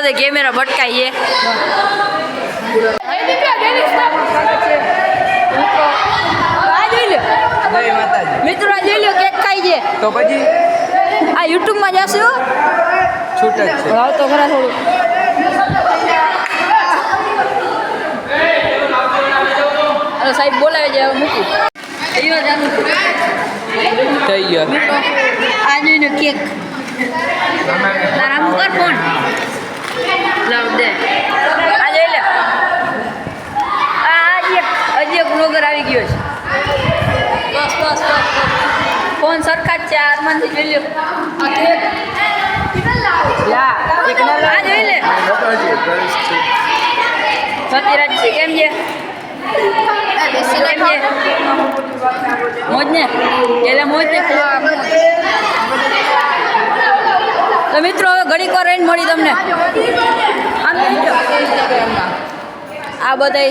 બધે કેમેરા ભટકાઈએ મિત્રો આ જોઈ લો કેક ખાઈ છે તો પછી આ યુટ્યુબ માં જશે છૂટ જ છે ભાવ તો ખરા થોડું અરે સાહેબ બોલાવે છે હવે મૂકી થઈ ગયો આ જોઈને કેક તારા મુકર ફોન લાવ દે આ જોઈ લે આ હજી એક બ્લોગર આવી ગયો છે બસ ફોન સરખા જ છે આરમાનથી જોઈ લ્યો આ કેક આ જોઈ લે સતીરાજ છે કેમ છે મોજ ને એટલે મોજ ને તો મિત્રો હવે ઘડીક વાર રહીને મળી તમને આ બધા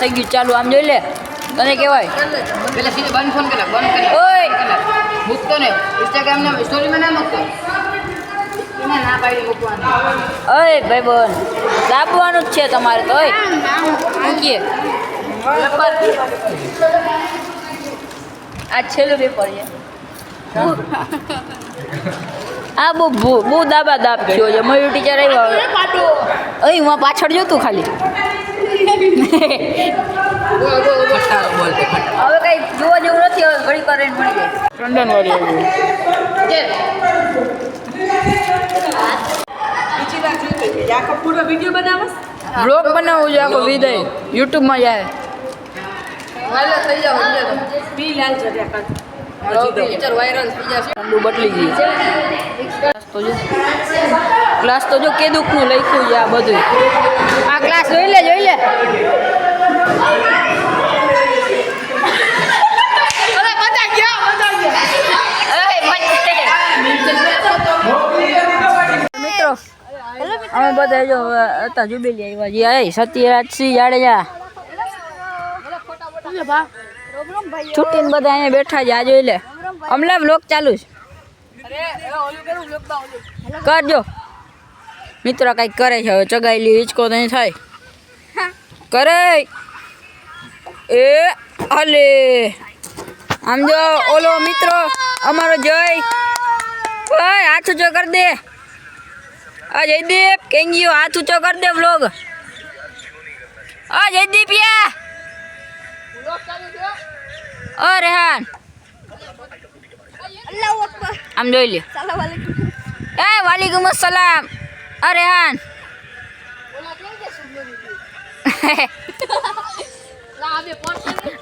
થઈ ગયું ચાલુ આમ જોઈ લે તને કેવાય પેલા સીધો બંધ ફોન કરા ઓય મૂકતો ને ઇન્સ્ટાગ્રામ ને સ્ટોરીમાં ના મૂકતો ના પાડી મૂકવાનું ઓય ભાઈ બોન દાબવાનું જ છે તમારે તો ઓય મૂકીએ આ છેલ્લું પેપર છે આ બહુ દાબા દાબ થયો છે મયુર ટીચર આવ્યો અહીં હું પાછળ જોતું ખાલી હવે કઈ જોવા જેવું નથી હવે ઘડી કરીને મળી જાય ટંડન વાળી આખો પૂરો વિડીયો બનાવસ બ્લોગ બનાવવું છે આખો વિદય યુટ્યુબમાં જાય વાયરલ થઈ જાવ એટલે પી લાલ છે પિક્ચર વાયરલ થઈ જશે ઠંડુ બદલી ગઈ ક્લાસ તો જો કે દુઃખનું લખ્યું છે આ બધું આ ક્લાસ જોઈ લે મિત્રો અમે બધા જો હતા જુબેલી આવ્યા જે સત્યરાજ સિંહ જાડેજા છૂટીને બધા અહીંયા બેઠા છે આ જોઈ લે હમણાં બ્લોગ ચાલુ છે કરજો મિત્રો કંઈક કરે છે હવે ચગાયેલી હિંચકો તો અહીં થાય કરે એ હલે આમ જો ઓલો મિત્રો અમારો જય ભાઈ હાથ ઊંચો કરી દે આ જયદીપ કેંગીઓ હાથ ઊંચો કરી દે વ્લોગ આ જયદીપ યા ઓ રેહાન આમ જોઈ લે એ વાલેકુમ અસલામ અરે રેહાન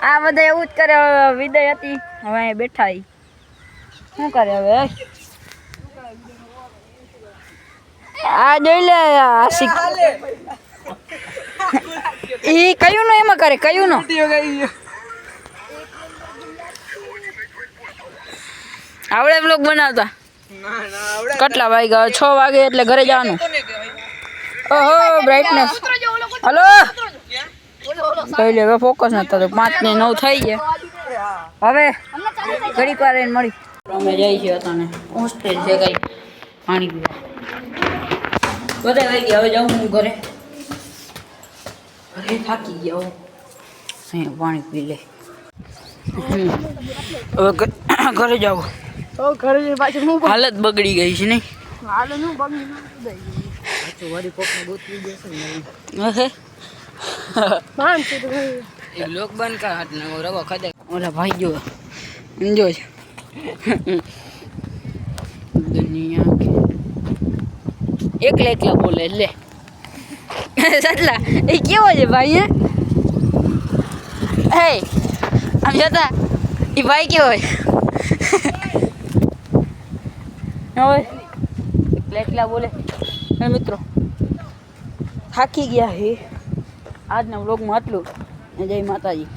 આ બધા એવું જ કરે વિદાય હતી હવે અહીંયા બેઠા શું કરે હવે આ જોઈ લે આશિક ઈ કયું નો એમાં કરે કયું નો આવડે બ્લોગ બનાવતા કેટલા વાગ્યા 6 વાગે એટલે ઘરે જવાનું ઓહો બ્રાઇટનેસ હલો કહી લે હવે ફોકસ નતો તો 5 ને 9 થઈ ગયા હવે ઘડીક વાર રહીને મળી અમે જઈ છીએ તને હોસ્ટેલ છે કઈ પાણી પીવા બધા વાગી ગયા હવે જાઉં હું ઘરે થાકી ગયા અહીંયા પાણી પી લે હવે ઘરે જાઉં હાલત બગડી ગઈ છે નહીં લોક બંધ કર હાથ ને રવા ખાધે ઓલા ભાઈ જો સમજો છે દુનિયા એકલા બોલે લે સટલા એ કેવો છે ભાઈ હે આમ જતા એ ભાઈ કેવો હોય એકલા બોલે મિત્રો થાકી ગયા હે આજના વ્લોગમાં આટલું જય માતાજી.